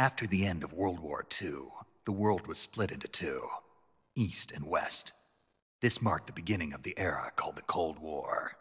After the end of World War II, the world was split into two, East and West. This marked the beginning of the era called the Cold War.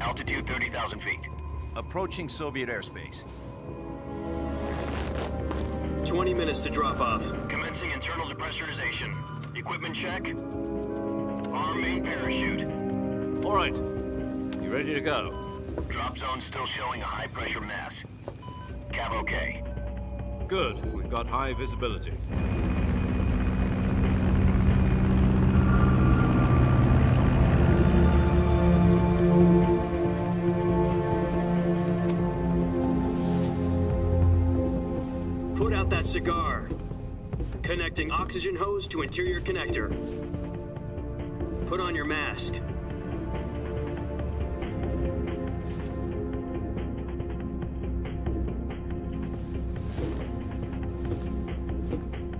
Altitude 30,000 feet. Approaching Soviet airspace. 20 minutes to drop off. Commencing internal depressurization. Equipment check. Arm main parachute. All right. You ready to go? Drop zone still showing a high pressure mass. Cav okay. Good. We've got high visibility. Put out that cigar. Connecting oxygen hose to interior connector. Put on your mask.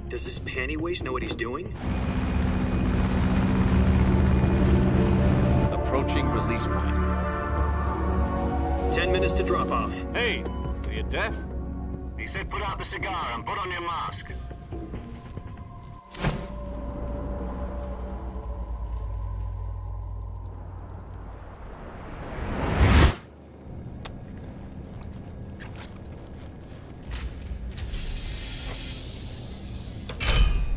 Does this panty waste know what he's doing? Approaching release point. 10 minutes to drop off. Hey, are you deaf? He said put out the cigar and put on your mask.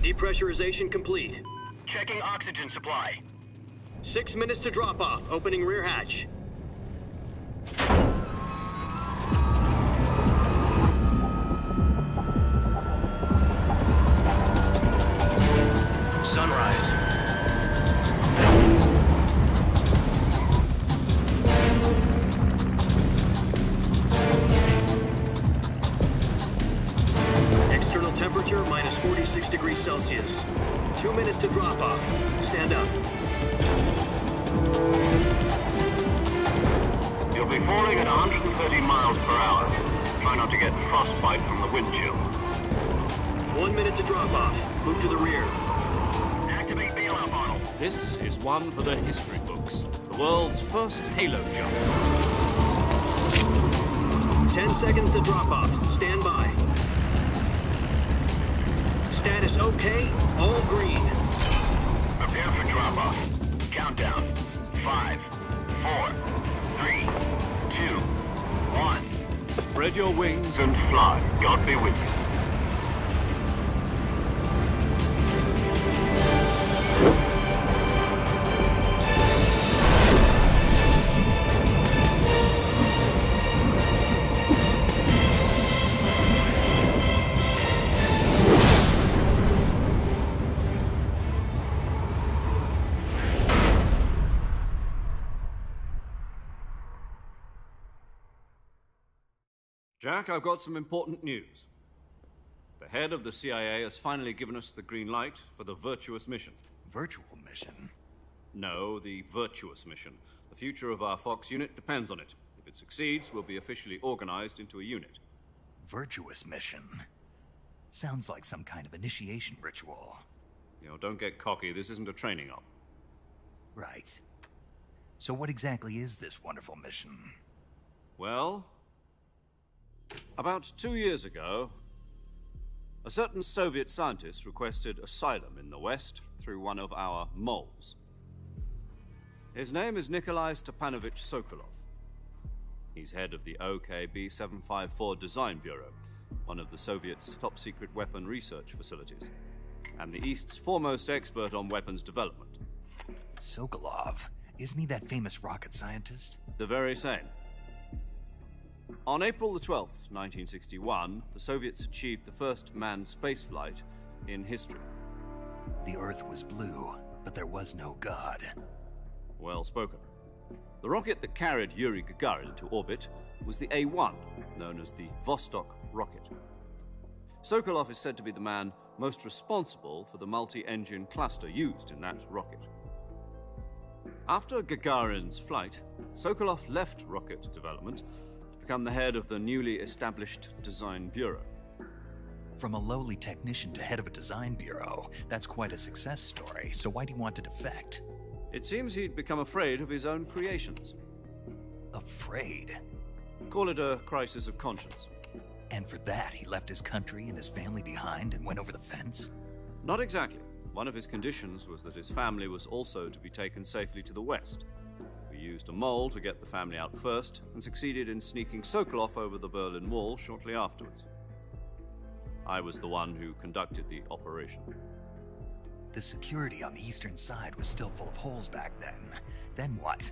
Depressurization complete. Checking oxygen supply. 6 minutes to drop off. Opening rear hatch. Sunrise. External temperature minus 46 degrees Celsius. 2 minutes to drop off. Stand up. You'll be falling at 130 miles per hour. Try not to get frostbite from the wind chill. 1 minute to drop off. Move to the rear. Activate bailout model. This is one for the history books. The world's first halo jump. 10 seconds to drop off. Stand by. Status okay. All green. Prepare for drop-off. Countdown. 5, 4, 3, 2, 1. Spread your wings And fly. God be with you. Jack, I've got some important news. The head of the CIA has finally given us the green light for the virtuous mission. Virtual mission? No, the virtuous mission. The future of our Fox unit depends on it. If it succeeds, we'll be officially organized into a unit. Virtuous mission? Sounds like some kind of initiation ritual. You know, don't get cocky. This isn't a training op. Right. So what exactly is this wonderful mission? Well, about 2 years ago, a certain Soviet scientist requested asylum in the West through one of our moles. His name is Nikolai Stepanovich Sokolov. He's head of the OKB 754 Design Bureau, one of the Soviets' top-secret weapon research facilities, and the East's foremost expert on weapons development. Sokolov? Isn't he that famous rocket scientist? The very same. On April the 12th, 1961, the Soviets achieved the first manned spaceflight in history. The Earth was blue, but there was no God. Well spoken. The rocket that carried Yuri Gagarin into orbit was the A-1, known as the Vostok rocket. Sokolov is said to be the man most responsible for the multi-engine cluster used in that rocket. After Gagarin's flight, Sokolov left rocket development to become the head of the newly established Design Bureau. From a lowly technician to head of a design bureau, that's quite a success story, so why'd he want to defect? It seems he'd become afraid of his own creations. Afraid? Call it a crisis of conscience. And for that, he left his country and his family behind and went over the fence? Not exactly. One of his conditions was that his family was also to be taken safely to the west. We used a mole to get the family out first and succeeded in sneaking Sokolov over the Berlin Wall shortly afterwards. I was the one who conducted the operation. The security on the eastern side was still full of holes back then. Then what?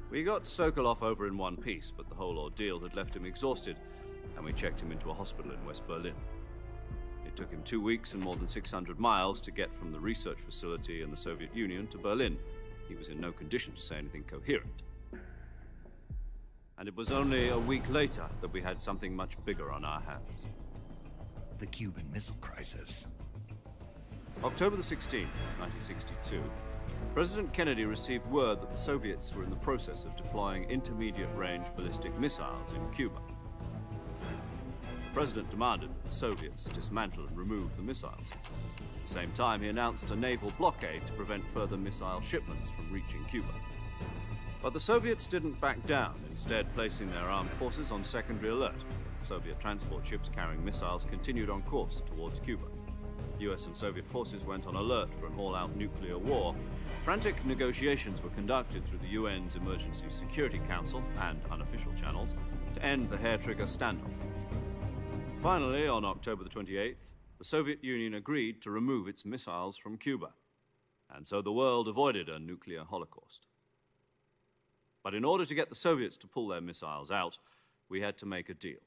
We got Sokolov over in one piece, but the whole ordeal had left him exhausted, and we checked him into a hospital in West Berlin. It took him 2 weeks and more than 600 miles to get from the research facility in the Soviet Union to Berlin. He was in no condition to say anything coherent. And it was only a week later that we had something much bigger on our hands. The Cuban Missile Crisis. October the 16th, 1962, President Kennedy received word that the Soviets were in the process of deploying intermediate-range ballistic missiles in Cuba. The President demanded that the Soviets dismantle and remove the missiles. At the same time, he announced a naval blockade to prevent further missile shipments from reaching Cuba. But the Soviets didn't back down, instead placing their armed forces on secondary alert. Soviet transport ships carrying missiles continued on course towards Cuba. US and Soviet forces went on alert for an all-out nuclear war. Frantic negotiations were conducted through the UN's Emergency Security Council and unofficial channels to end the hair-trigger standoff. Finally, on October the 28th, the Soviet Union agreed to remove its missiles from Cuba, and so the world avoided a nuclear holocaust. But in order to get the Soviets to pull their missiles out, we had to make a deal.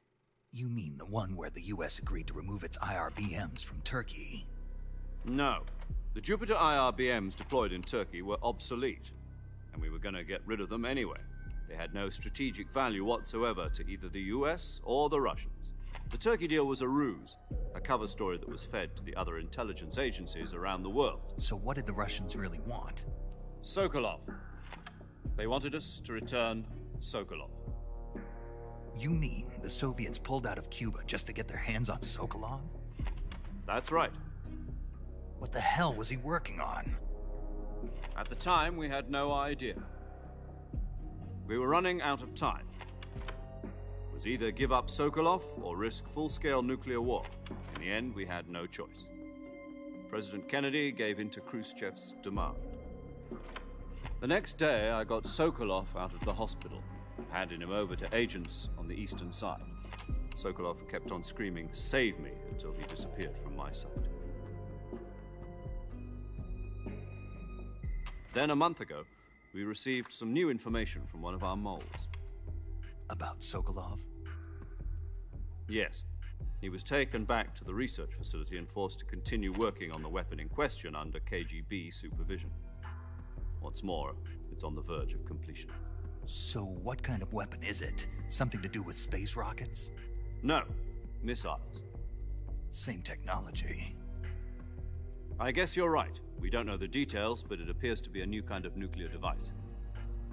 You mean the one where the US agreed to remove its IRBMs from Turkey? No. The Jupiter IRBMs deployed in Turkey were obsolete, and we were going to get rid of them anyway. They had no strategic value whatsoever to either the US or the Russians. The Turkey deal was a ruse, a cover story that was fed to the other intelligence agencies around the world. So what did the Russians really want? Sokolov. They wanted us to return Sokolov. You mean the Soviets pulled out of Cuba just to get their hands on Sokolov? That's right. What the hell was he working on? At the time, we had no idea. We were running out of time. It was either give up Sokolov or risk full-scale nuclear war. In the end, we had no choice. President Kennedy gave in to Khrushchev's demand. The next day, I got Sokolov out of the hospital, handing him over to agents on the eastern side. Sokolov kept on screaming, "Save me," until he disappeared from my sight. Then a month ago, we received some new information from one of our moles. About Sokolov? Yes. He was taken back to the research facility and forced to continue working on the weapon in question under KGB supervision. What's more, it's on the verge of completion. So what kind of weapon is it? Something to do with space rockets? No, missiles. Same technology. I guess you're right. We don't know the details, but it appears to be a new kind of nuclear device.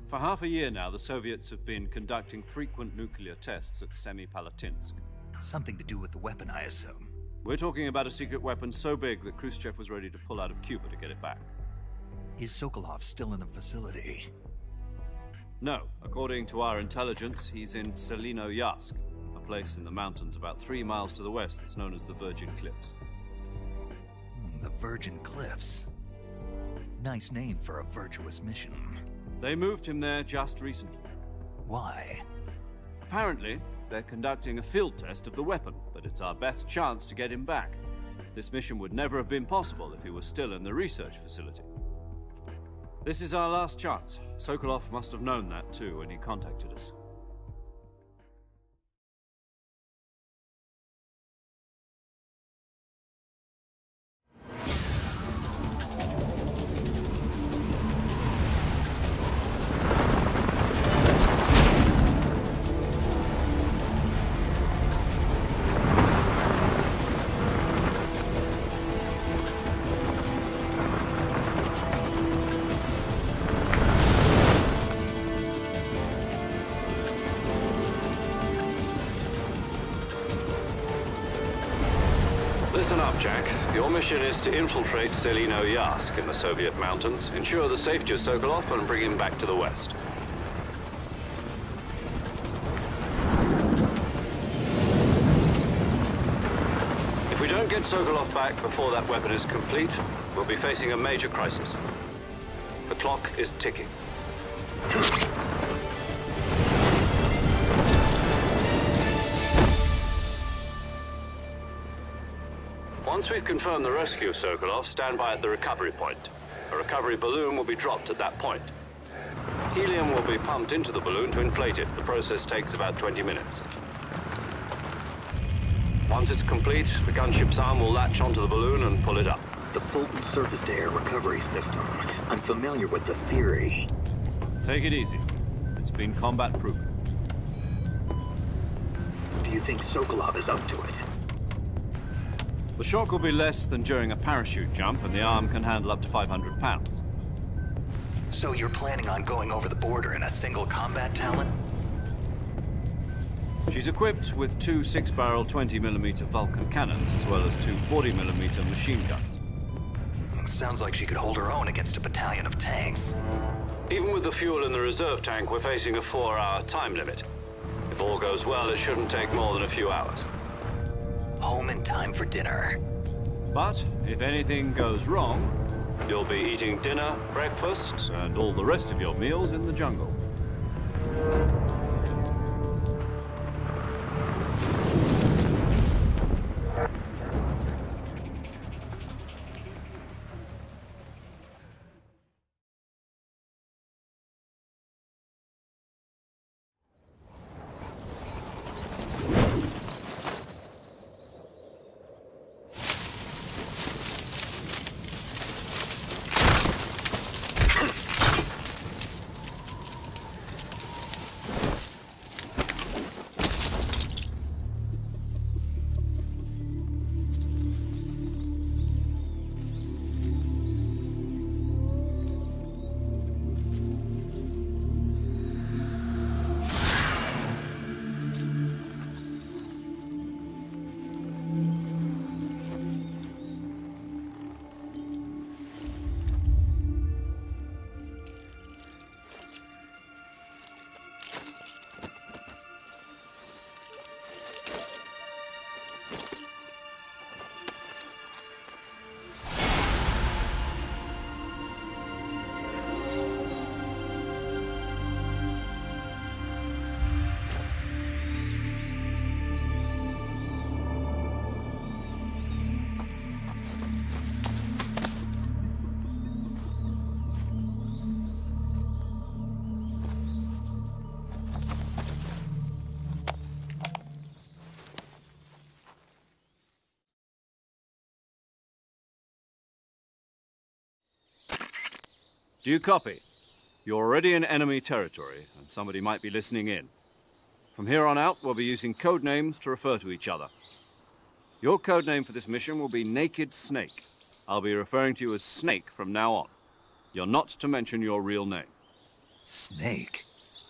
For half a year now, the Soviets have been conducting frequent nuclear tests at Semipalatinsk. Something to do with the weapon, I assume. We're talking about a secret weapon so big that Khrushchev was ready to pull out of Cuba to get it back. Is Sokolov still in the facility? No. According to our intelligence, he's in Selino-Yarsk, a place in the mountains about 3 miles to the west that's known as the Virgin Cliffs. The Virgin Cliffs. Nice name for a virtuous mission. They moved him there just recently. Why? Apparently, they're conducting a field test of the weapon, but it's our best chance to get him back. This mission would never have been possible if he was still in the research facility. This is our last chance. Sokolov must have known that too when he contacted us. listen up, Jack. Your mission is to infiltrate Selino Yask in the Soviet mountains, ensure the safety of Sokolov, and bring him back to the West. If we don't get Sokolov back before that weapon is complete, we'll be facing a major crisis. The clock is ticking. Once we've confirmed the rescue of Sokolov, stand by at the recovery point. A recovery balloon will be dropped at that point. Helium will be pumped into the balloon to inflate it. The process takes about 20 minutes. Once it's complete, the gunship's arm will latch onto the balloon and pull it up. The Fulton surface-to-air recovery system. I'm familiar with the theory. Take it easy. It's been combat-proven. Do you think Sokolov is up to it? The shock will be less than during a parachute jump, and the arm can handle up to 500 pounds. So you're planning on going over the border in a single combat Talon? She's equipped with two 6-barrel 20mm Vulcan cannons, as well as two 40mm machine guns. Sounds like she could hold her own against a battalion of tanks. Even with the fuel in the reserve tank, we're facing a 4-hour time limit. If all goes well, it shouldn't take more than a few hours. Home in time for dinner. But if anything goes wrong, you'll be eating dinner, breakfast, and all the rest of your meals in the jungle. Do you copy? You're already in enemy territory, and somebody might be listening in. From here on out, we'll be using code names to refer to each other. Your code name for this mission will be Naked Snake. I'll be referring to you as Snake from now on. You're not to mention your real name. Snake?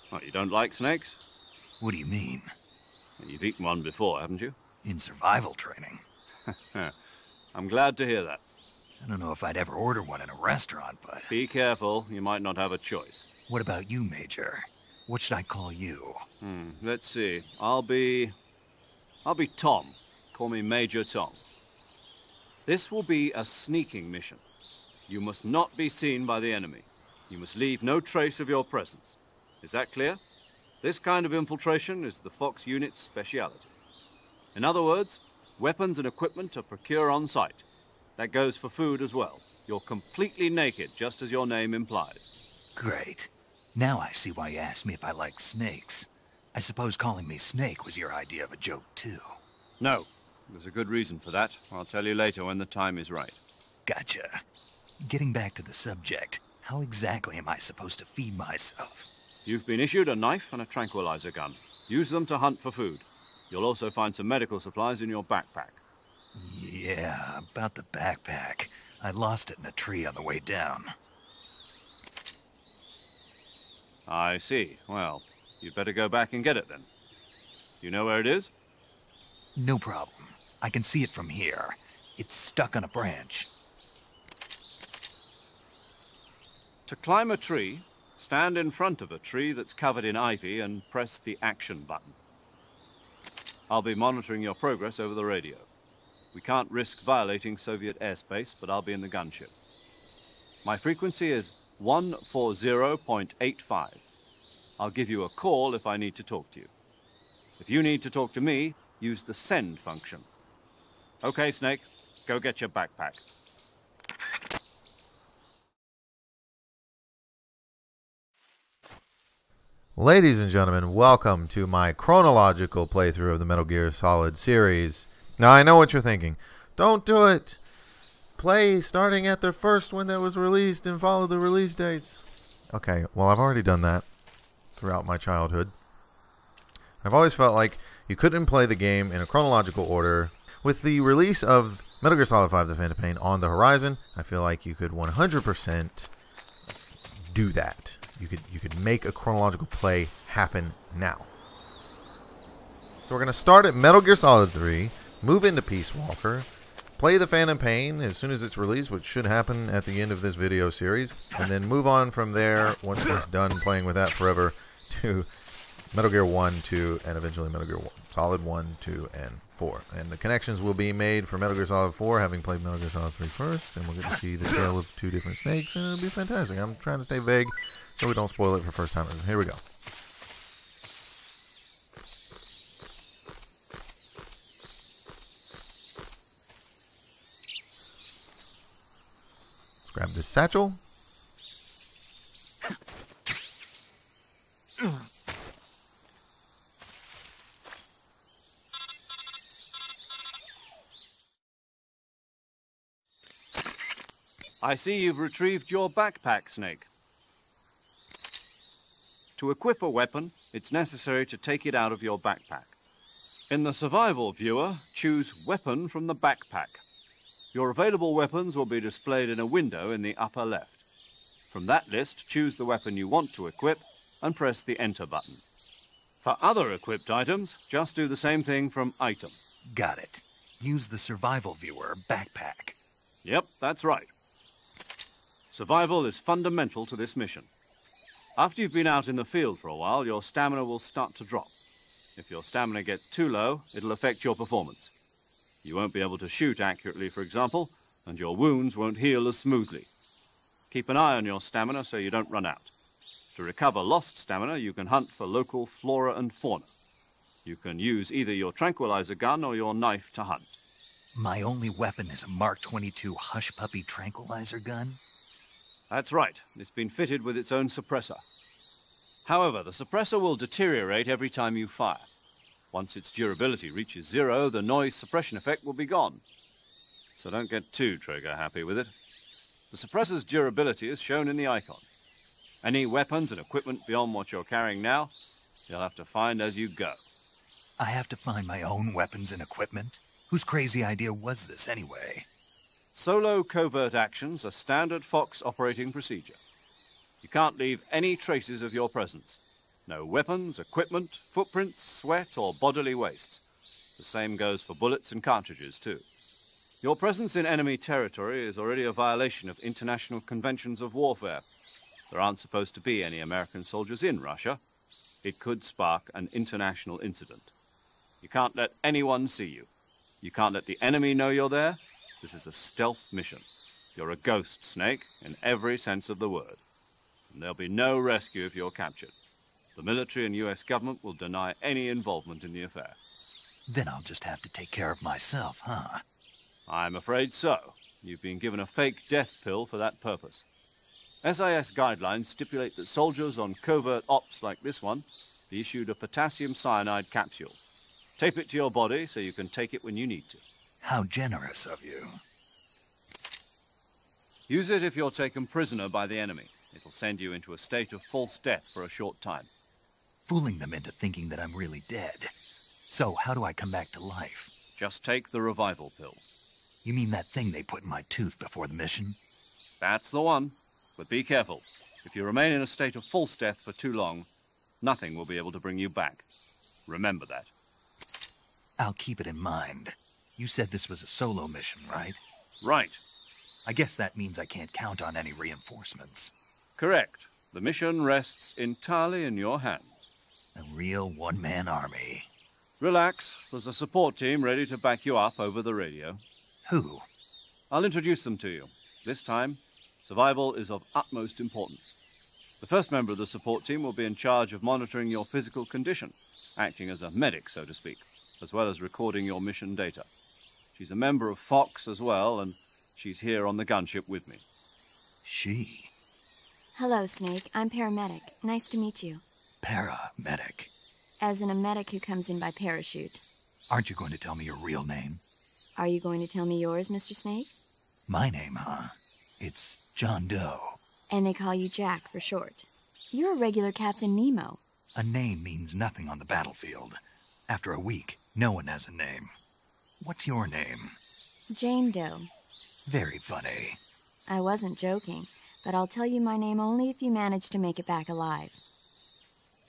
What, you don't like snakes? What do you mean? Well, you've eaten one before, haven't you? In survival training. I'm glad to hear that. I don't know if I'd ever order one in a restaurant, but... Be careful, you might not have a choice. What about you, Major? What should I call you? Let's see. I'll be Tom. Call me Major Tom. This will be a sneaking mission. You must not be seen by the enemy. You must leave no trace of your presence. Is that clear? This kind of infiltration is the Fox unit's speciality. In other words, weapons and equipment are procured on site. That goes for food as well. You're completely naked, just as your name implies. Great. Now I see why you asked me if I like snakes. I suppose calling me Snake was your idea of a joke, too. No. There's a good reason for that. I'll tell you later when the time is right. Gotcha. Getting back to the subject, how exactly am I supposed to feed myself? You've been issued a knife and a tranquilizer gun. Use them to hunt for food. You'll also find some medical supplies in your backpack. Yeah, about the backpack. I lost it in a tree on the way down. I see. Well, you'd better go back and get it then. You know where it is? No problem. I can see it from here. It's stuck on a branch. To climb a tree, stand in front of a tree that's covered in ivy and press the action button. I'll be monitoring your progress over the radio. We can't risk violating Soviet airspace, but I'll be in the gunship. My frequency is 140.85. I'll give you a call if I need to talk to you. If you need to talk to me, use the send function. Okay, Snake, go get your backpack. Ladies and gentlemen, welcome to my chronological playthrough of the Metal Gear Solid series. Now, I know what you're thinking. Don't do it. Play starting at the first one that was released and follow the release dates. Okay, well, I've already done that throughout my childhood. I've always felt like you couldn't play the game in a chronological order. With the release of Metal Gear Solid 5: The Phantom Pain on the horizon, I feel like you could 100% do that. You could make a chronological play happen now. So we're going to start at Metal Gear Solid 3, move into Peace Walker, play The Phantom Pain as soon as it's released, which should happen at the end of this video series, and then move on from there, once we're done playing with that forever, to Metal Gear 1, 2, and eventually Metal Gear Solid 1, 2, and 4. And the connections will be made for Metal Gear Solid 4, having played Metal Gear Solid 3 first, and we'll get to see the tale of two different snakes, and it'll be fantastic. I'm trying to stay vague so we don't spoil it for first timers. Here we go. Let's grab this satchel. I see you've retrieved your backpack, Snake. To equip a weapon, it's necessary to take it out of your backpack. In the survival viewer, choose Weapon from the backpack. Your available weapons will be displayed in a window in the upper left. From that list, choose the weapon you want to equip and press the Enter button. For other equipped items, just do the same thing from Item. Got it. Use the survival viewer backpack. Yep, that's right. Survival is fundamental to this mission. After you've been out in the field for a while, your stamina will start to drop. If your stamina gets too low, it'll affect your performance. You won't be able to shoot accurately, for example, and your wounds won't heal as smoothly. Keep an eye on your stamina so you don't run out. To recover lost stamina, you can hunt for local flora and fauna. You can use either your tranquilizer gun or your knife to hunt. My only weapon is a Mark 22 Hush Puppy tranquilizer gun? That's right. It's been fitted with its own suppressor. However, the suppressor will deteriorate every time you fire. Once its durability reaches 0, the noise suppression effect will be gone. So don't get too trigger-happy with it. The suppressor's durability is shown in the icon. Any weapons and equipment beyond what you're carrying now, you'll have to find as you go. I have to find my own weapons and equipment? Whose crazy idea was this anyway? Solo covert actions are standard Fox operating procedure. You can't leave any traces of your presence. No weapons, equipment, footprints, sweat, or bodily waste. The same goes for bullets and cartridges, too. Your presence in enemy territory is already a violation of international conventions of warfare. There aren't supposed to be any American soldiers in Russia. It could spark an international incident. You can't let anyone see you. You can't let the enemy know you're there. This is a stealth mission. You're a ghost, Snake, in every sense of the word. And there'll be no rescue if you're captured. The military and US government will deny any involvement in the affair. Then I'll just have to take care of myself, huh? I'm afraid so. You've been given a fake death pill for that purpose. SIS guidelines stipulate that soldiers on covert ops like this one be issued a potassium cyanide capsule. Tape it to your body so you can take it when you need to. How generous of you. Use it if you're taken prisoner by the enemy. It'll send you into a state of false death for a short time. Fooling them into thinking that I'm really dead. So, how do I come back to life? Just take the revival pill. You mean that thing they put in my tooth before the mission? That's the one. But be careful. If you remain in a state of false death for too long, nothing will be able to bring you back. Remember that. I'll keep it in mind. You said this was a solo mission, right? Right. I guess that means I can't count on any reinforcements. Correct. The mission rests entirely in your hands. A real one-man army. Relax. There's a support team ready to back you up over the radio. Who? I'll introduce them to you. This time, survival is of utmost importance. The first member of the support team will be in charge of monitoring your physical condition, acting as a medic, so to speak, as well as recording your mission data. She's a member of Fox as well, and she's here on the gunship with me. She? Hello, Snake. I'm paramedic. Nice to meet you. Paramedic. As in a medic who comes in by parachute. Aren't you going to tell me your real name? Are you going to tell me yours, Mr. Snake? My name, huh? It's John Doe. And they call you Jack for short. You're a regular Captain Nemo. A name means nothing on the battlefield. After a week, no one has a name. What's your name? Jane Doe. Very funny. I wasn't joking, but I'll tell you my name only if you manage to make it back alive.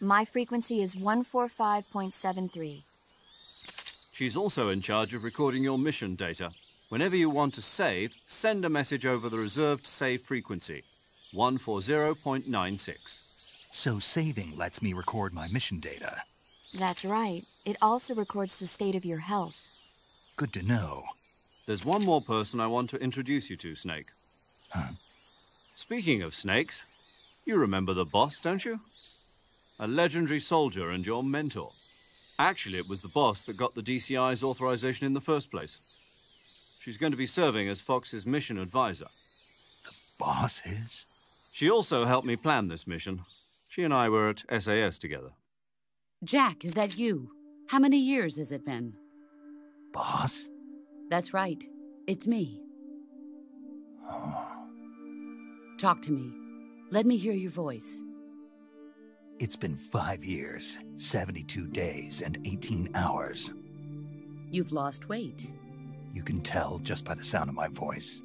My frequency is 145.73. She's also in charge of recording your mission data. Whenever you want to save, send a message over the reserved save frequency, 140.96. So saving lets me record my mission data. That's right. It also records the state of your health. Good to know. There's one more person I want to introduce you to, Snake. Huh? Speaking of snakes, you remember the boss, don't you? A legendary soldier and your mentor. Actually, it was the boss that got the DCI's authorization in the first place. She's going to be serving as Fox's mission advisor. The boss is? She also helped me plan this mission. She and I were at SAS together. Jack, is that you? How many years has it been? Boss? That's right. It's me. Talk to me. Let me hear your voice. It's been 5 years, 72 days, and 18 hours. You've lost weight. You can tell just by the sound of my voice.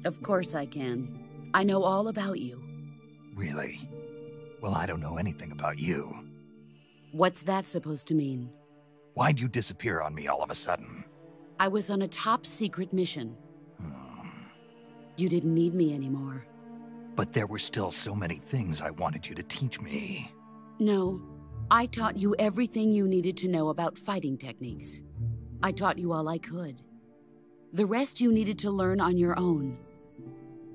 Of course I can. I know all about you. Really? Well, I don't know anything about you. What's that supposed to mean? Why'd you disappear on me all of a sudden? I was on a top-secret mission. You didn't need me anymore. But there were still so many things I wanted you to teach me. No, I taught you everything you needed to know about fighting techniques. I taught you all I could. The rest you needed to learn on your own.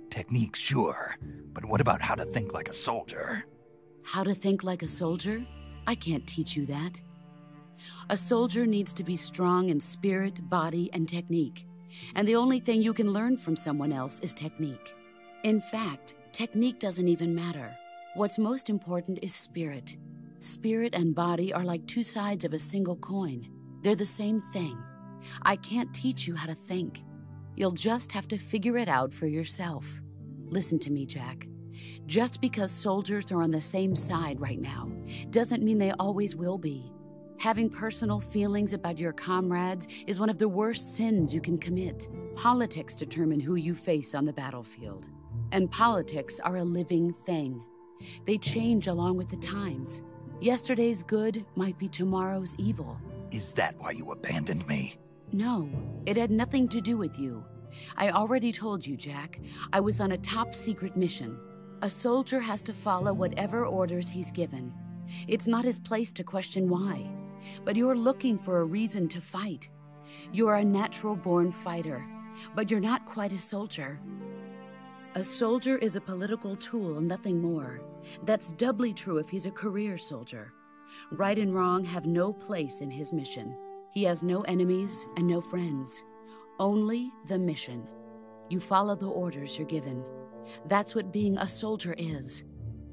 Techniques, sure. But what about how to think like a soldier? How to think like a soldier? I can't teach you that. A soldier needs to be strong in spirit, body, and technique. And the only thing you can learn from someone else is technique. In fact, technique doesn't even matter. What's most important is spirit. Spirit and body are like two sides of a single coin. They're the same thing. I can't teach you how to think. You'll just have to figure it out for yourself. Listen to me, Jack. Just because soldiers are on the same side right now doesn't mean they always will be. Having personal feelings about your comrades is one of the worst sins you can commit. Politics determine who you face on the battlefield. And politics are a living thing. They change along with the times. Yesterday's good might be tomorrow's evil. Is that why you abandoned me? No, it had nothing to do with you. I already told you, Jack. I was on a top-secret mission. A soldier has to follow whatever orders he's given. It's not his place to question why. But you're looking for a reason to fight. You're a natural-born fighter, but you're not quite a soldier. A soldier is a political tool, nothing more. That's doubly true if he's a career soldier. Right and wrong have no place in his mission. He has no enemies and no friends. Only the mission. You follow the orders you're given. That's what being a soldier is.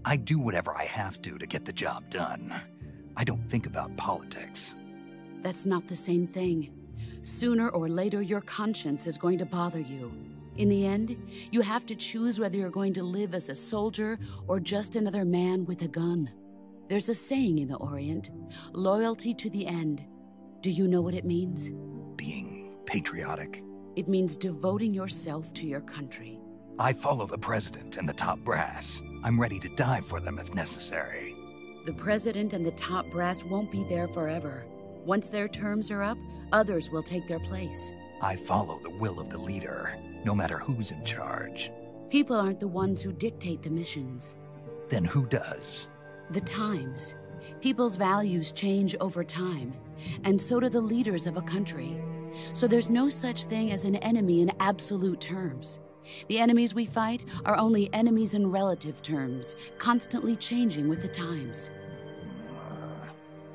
I do whatever I have to get the job done. I don't think about politics. That's not the same thing. Sooner or later, your conscience is going to bother you. In the end, you have to choose whether you're going to live as a soldier or just another man with a gun. There's a saying in the Orient, loyalty to the end. Do you know what it means? Being patriotic. It means devoting yourself to your country. I follow the president and the top brass. I'm ready to die for them if necessary. The president and the top brass won't be there forever. Once their terms are up, others will take their place. I follow the will of the leader, no matter who's in charge. People aren't the ones who dictate the missions. Then who does? The times. People's values change over time, and so do the leaders of a country. So there's no such thing as an enemy in absolute terms. The enemies we fight are only enemies in relative terms, constantly changing with the times.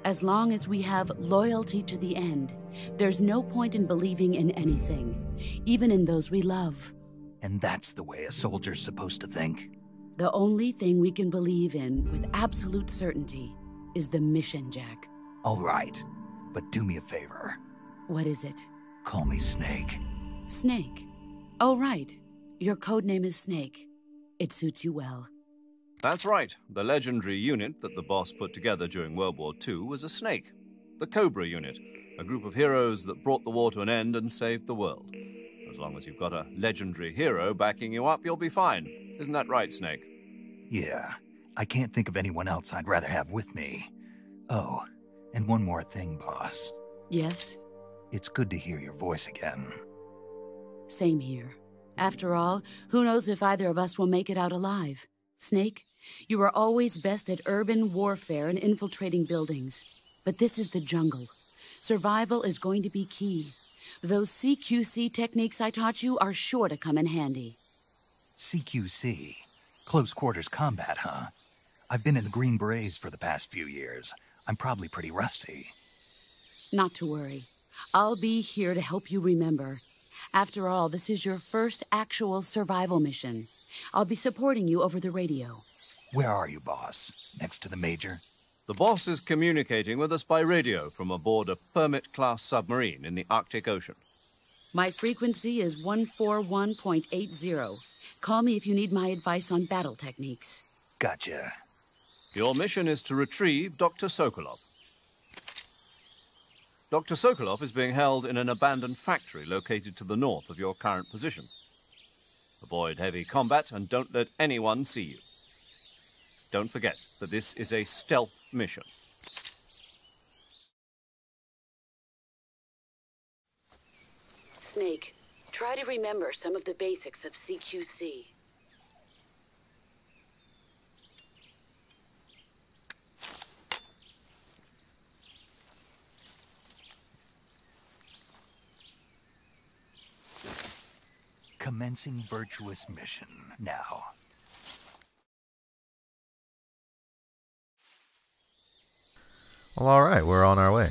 As long as we have loyalty to the end, there's no point in believing in anything, even in those we love. And that's the way a soldier's supposed to think? The only thing we can believe in with absolute certainty is the mission, Jack. All right, but do me a favor. What is it? Call me Snake. Snake? Oh, right. Your codename is Snake. It suits you well. That's right. The legendary unit that the boss put together during World War II was a snake. The Cobra unit, a group of heroes that brought the war to an end and saved the world. As long as you've got a legendary hero backing you up, you'll be fine. Isn't that right, Snake? Yeah. I can't think of anyone else I'd rather have with me. Oh, and one more thing, boss. Yes? It's good to hear your voice again. Same here. After all, who knows if either of us will make it out alive? Snake, you are always best at urban warfare and infiltrating buildings. But this is the jungle. Survival is going to be key. Those CQC techniques I taught you are sure to come in handy. CQC? Close quarters combat, huh? I've been in the Green Berets for the past few years. I'm probably pretty rusty. Not to worry. I'll be here to help you remember. After all, this is your first actual survival mission. I'll be supporting you over the radio. Where are you, boss? Next to the Major? The boss is communicating with us by radio from aboard a Permit-class submarine in the Arctic Ocean. My frequency is 141.80. Call me if you need my advice on battle techniques. Gotcha. Your mission is to retrieve Dr. Sokolov. Dr. Sokolov is being held in an abandoned factory located to the north of your current position. Avoid heavy combat and don't let anyone see you. Don't forget that this is a stealth mission. Snake, try to remember some of the basics of CQC. Commencing virtuous mission now. Well, all right, we're on our way.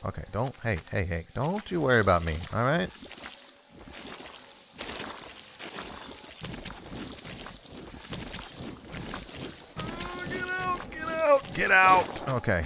Okay. Don't, hey, don't you worry about me, all right? Get out! Okay.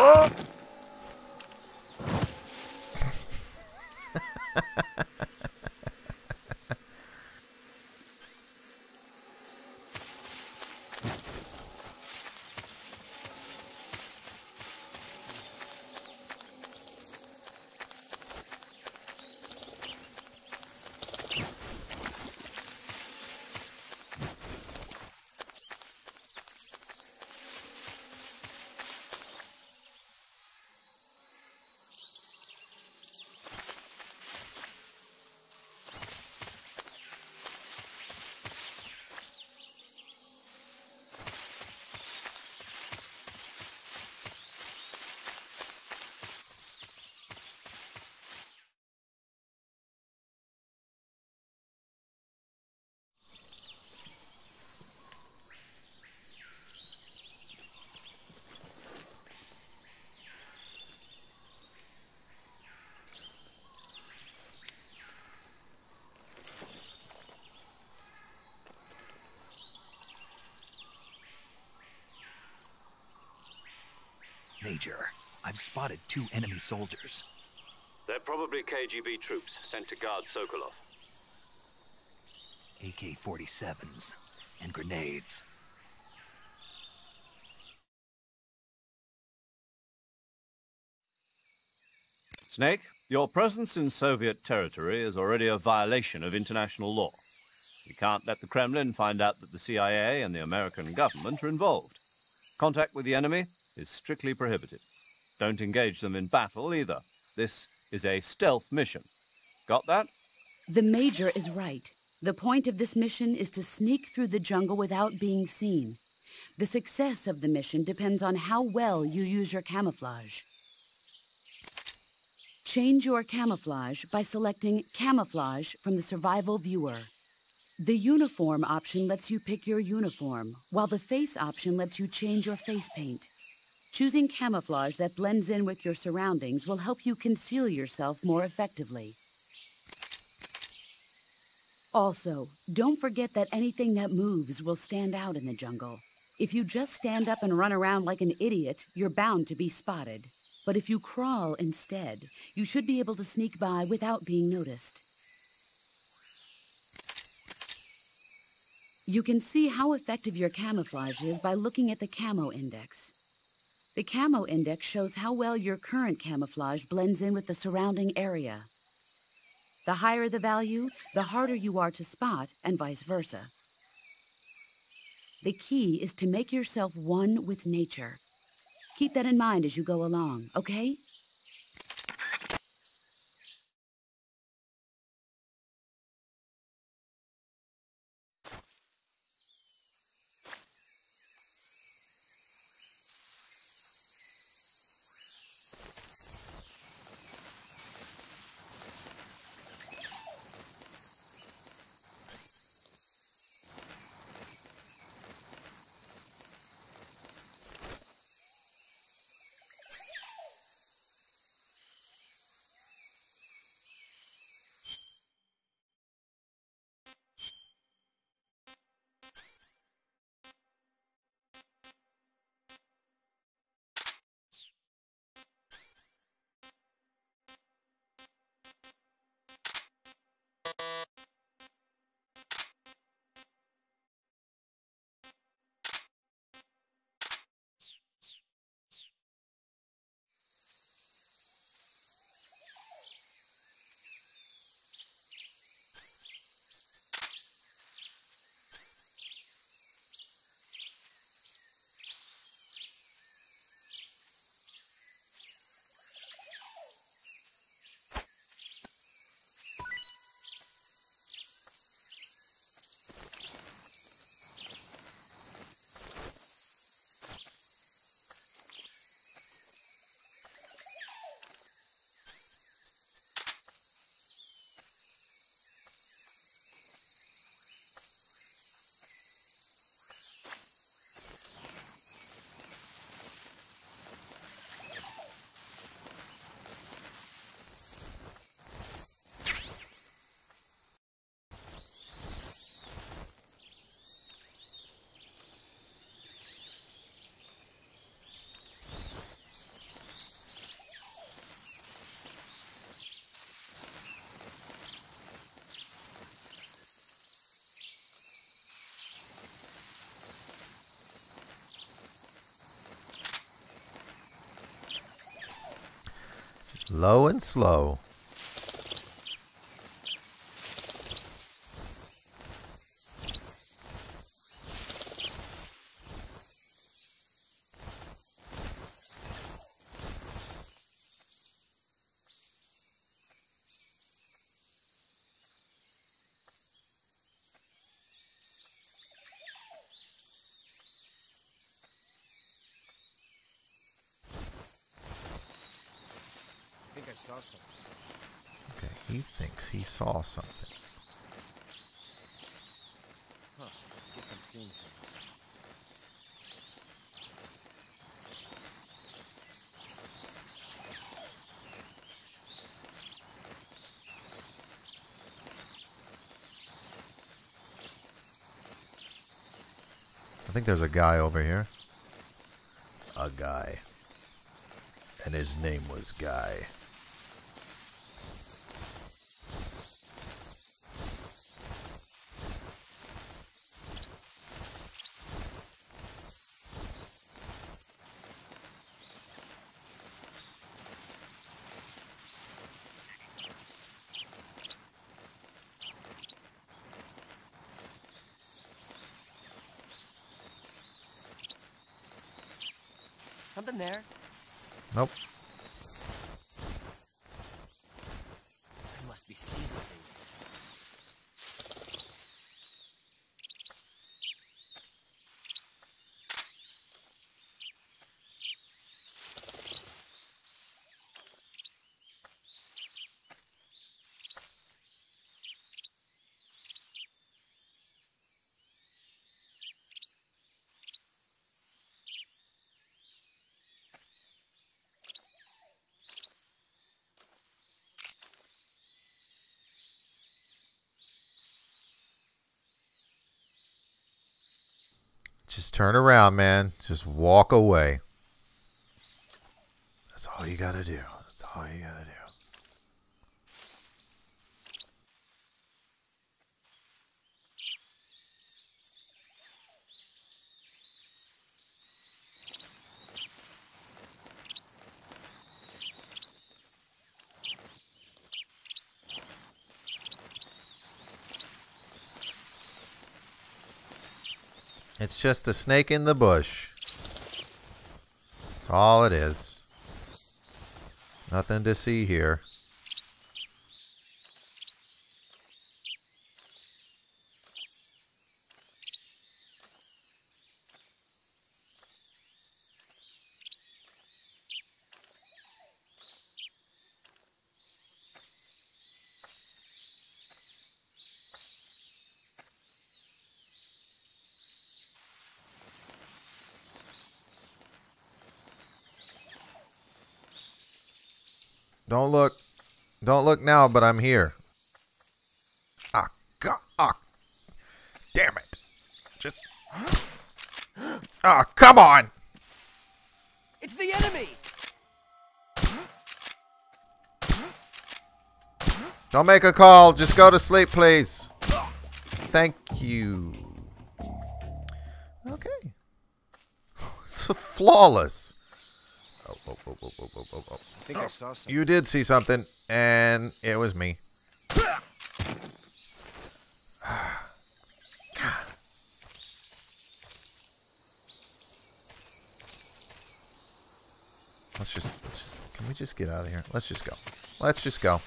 Oh! Major, I've spotted 2 enemy soldiers. They're probably KGB troops sent to guard Sokolov. AK-47s and grenades. Snake, your presence in Soviet territory is already a violation of international law. We can't let the Kremlin find out that the CIA and the American government are involved. Contact with the enemy is strictly prohibited. Don't engage them in battle either. This is a stealth mission. Got that? The Major is right. The point of this mission is to sneak through the jungle without being seen. The success of the mission depends on how well you use your camouflage. Change your camouflage by selecting Camouflage from the Survival Viewer. The Uniform option lets you pick your uniform, while the Face option lets you change your face paint. Choosing camouflage that blends in with your surroundings will help you conceal yourself more effectively. Also, don't forget that anything that moves will stand out in the jungle. If you just stand up and run around like an idiot, you're bound to be spotted. But if you crawl instead, you should be able to sneak by without being noticed. You can see how effective your camouflage is by looking at the Camo Index. The Camo Index shows how well your current camouflage blends in with the surrounding area. The higher the value, the harder you are to spot, and vice versa. The key is to make yourself one with nature. Keep that in mind as you go along, okay? Low and slow. Saw something. Okay, he thinks he saw something. Huh. Guess I'm seeing things. I think there's a guy over here. A guy. And his name was Guy. Something there? Nope. I must be seeing things. Just turn around, man. Just walk away. That's all you gotta do. That's all you gotta do. It's just a snake in the bush. That's all it is. Nothing to see here. Don't look. Don't look now, but I'm here. Ah, God. Ah, damn it. Just. Ah, come on. It's the enemy! Don't make a call. Just go to sleep, please. Thank you. Okay. It's flawless. Oh. I think I saw something. You did see something, and it was me. God. Let's just, can we just get out of here? Let's just go. Let's just go.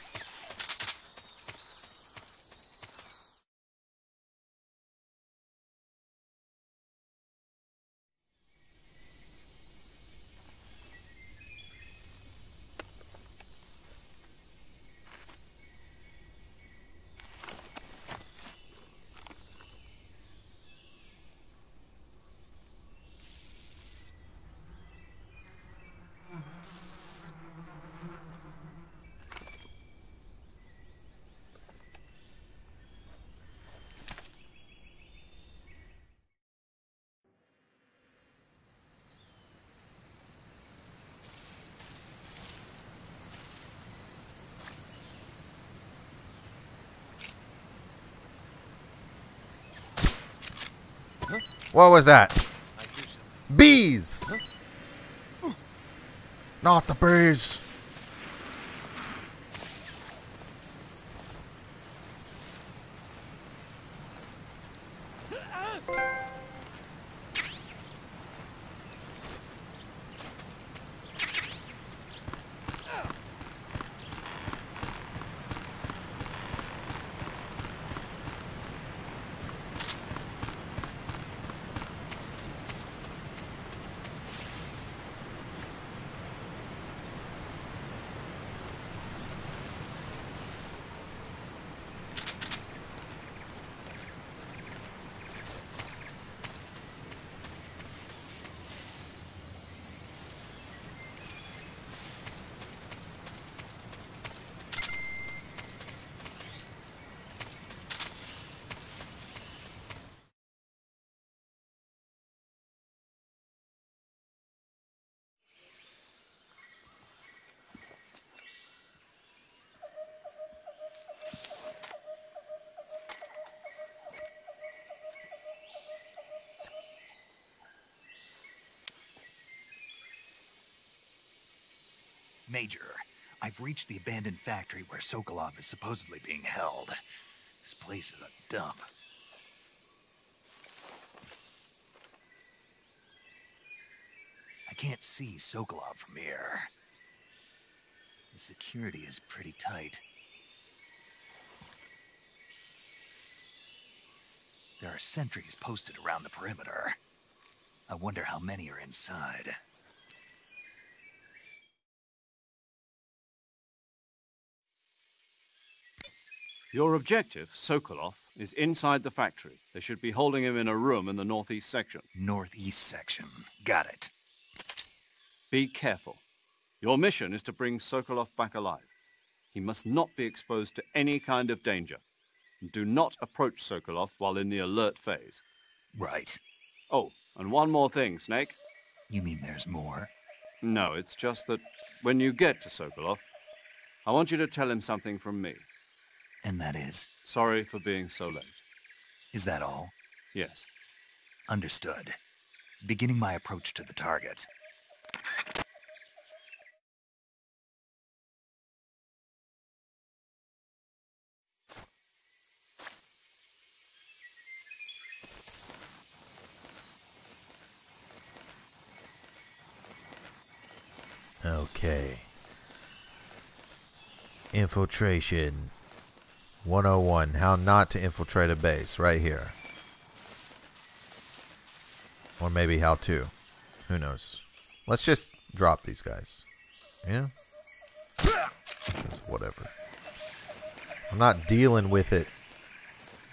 What was that? Bees! Not the bees! Major, I've reached the abandoned factory where Sokolov is supposedly being held. This place is a dump. I can't see Sokolov from here. The security is pretty tight. There are sentries posted around the perimeter. I wonder how many are inside. Your objective, Sokolov, is inside the factory. They should be holding him in a room in the northeast section. Northeast section. Got it. Be careful. Your mission is to bring Sokolov back alive. He must not be exposed to any kind of danger. Do not approach Sokolov while in the alert phase. Right. Oh, and one more thing, Snake. You mean there's more? No, it's just that when you get to Sokolov, I want you to tell him something from me. And that is? Sorry for being so late. Is that all? Yes. Understood. Beginning my approach to the target. Okay. Infiltration 101. How not to infiltrate a base. Right here. Or maybe how to. Who knows. Let's just drop these guys. Yeah? It's whatever. I'm not dealing with it.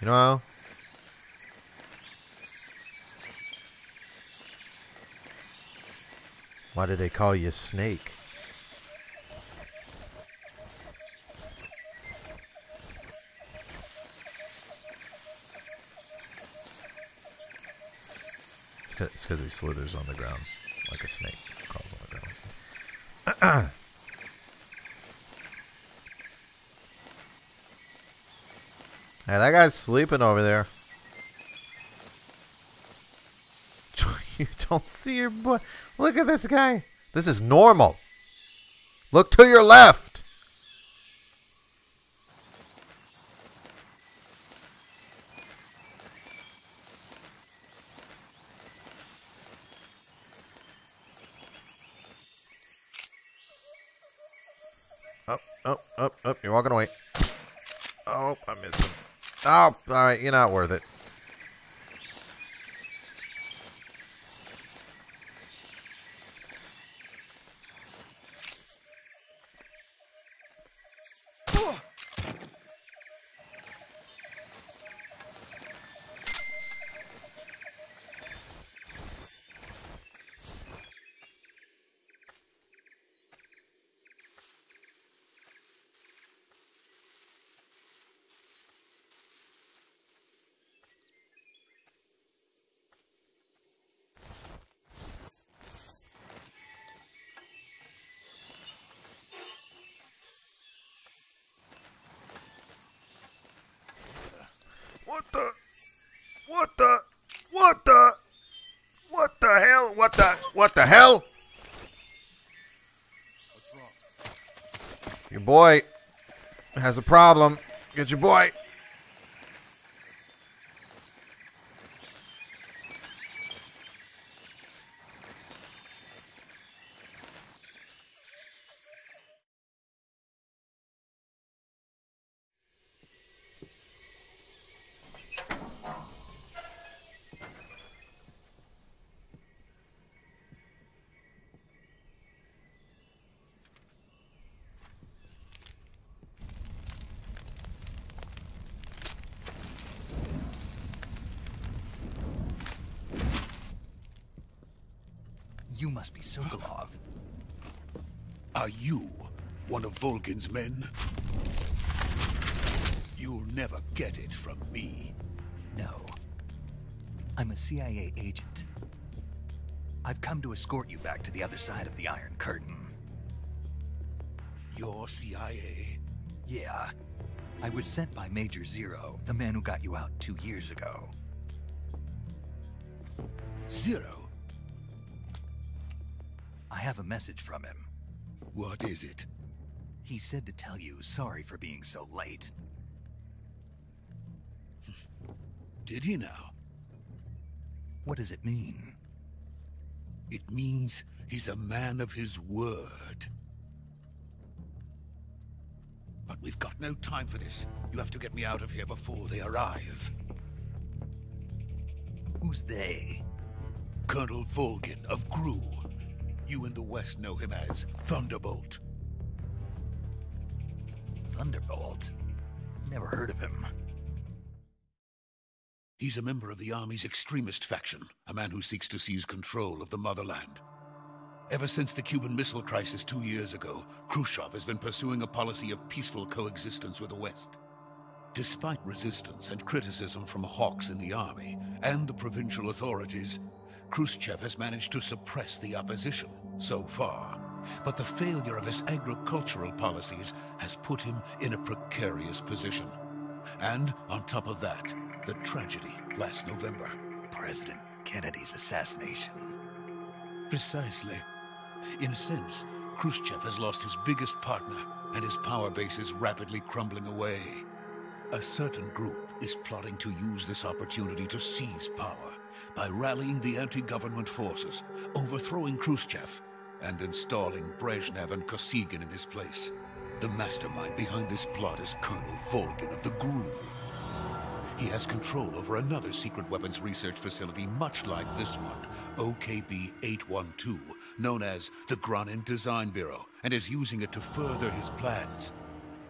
You know? Why do they call you Snake? It's because he slithers on the ground like a snake crawls on the ground. Hey, that guy's sleeping over there. You don't see your butt. Look at this guy. This is normal. Look to your left. Oh, you're walking away. Oh, I missed him. Oh, alright, you're not worth it. What the hell? What's wrong? Your boy has a problem. Get your boy. You must be Sokolov. Are you one of Volgin's men? You'll never get it from me. No. I'm a CIA agent. I've come to escort you back to the other side of the Iron Curtain. You're CIA? Yeah. I was sent by Major Zero, the man who got you out 2 years ago. Zero? I have a message from him. What is it? He said to tell you sorry for being so late. Did he now? What does it mean? It means he's a man of his word. But we've got no time for this. You have to get me out of here before they arrive. Who's they? Colonel Volgin of GRU. You in the West know him as Thunderbolt. Thunderbolt? Never heard of him. He's a member of the Army's extremist faction, a man who seeks to seize control of the motherland. Ever since the Cuban Missile Crisis 2 years ago, Khrushchev has been pursuing a policy of peaceful coexistence with the West. Despite resistance and criticism from hawks in the army and the provincial authorities, Khrushchev has managed to suppress the opposition so far. But the failure of his agricultural policies has put him in a precarious position. And on top of that, the tragedy last November. President Kennedy's assassination. Precisely. In a sense, Khrushchev has lost his biggest partner, and his power base is rapidly crumbling away. A certain group is plotting to use this opportunity to seize power by rallying the anti-government forces, overthrowing Khrushchev, and installing Brezhnev and Kosygin in his place. The mastermind behind this plot is Colonel Volgin of the GRU. He has control over another secret weapons research facility much like this one, OKB-812, known as the Granin Design Bureau, and is using it to further his plans.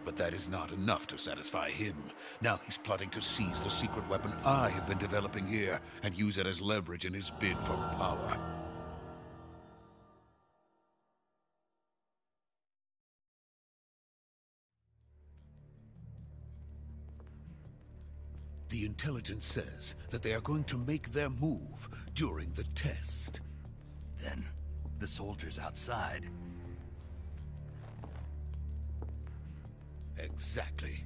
But that is not enough to satisfy him. Now he's plotting to seize the secret weapon I have been developing here and use it as leverage in his bid for power. The intelligence says that they are going to make their move during the test. Then, the soldiers outside. Exactly.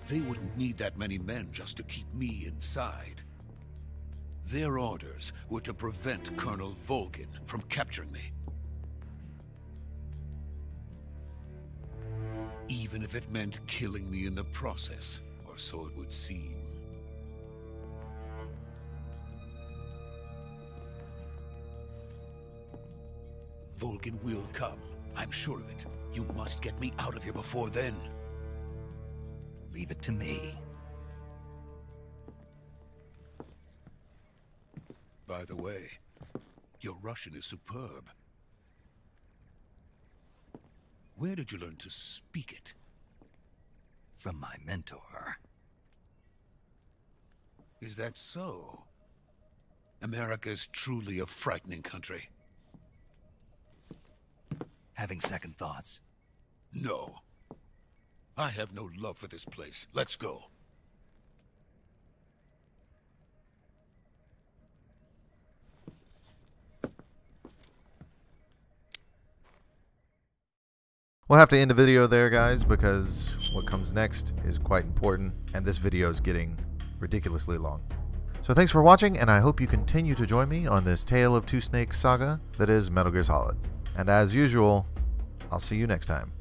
They wouldn't need that many men just to keep me inside. Their orders were to prevent Colonel Volgin from capturing me. Even if it meant killing me in the process. Or so it would seem. Volgin will come. I'm sure of it. You must get me out of here before then. Leave it to me. By the way, your Russian is superb. Where did you learn to speak it? From my mentor. Is that so? America is truly a frightening country. Having second thoughts? No. I have no love for this place. Let's go. We'll have to end the video there, guys, because what comes next is quite important, and this video is getting ridiculously long. So thanks for watching, and I hope you continue to join me on this Tale of Two Snakes saga that is Metal Gear Solid. And as usual, I'll see you next time.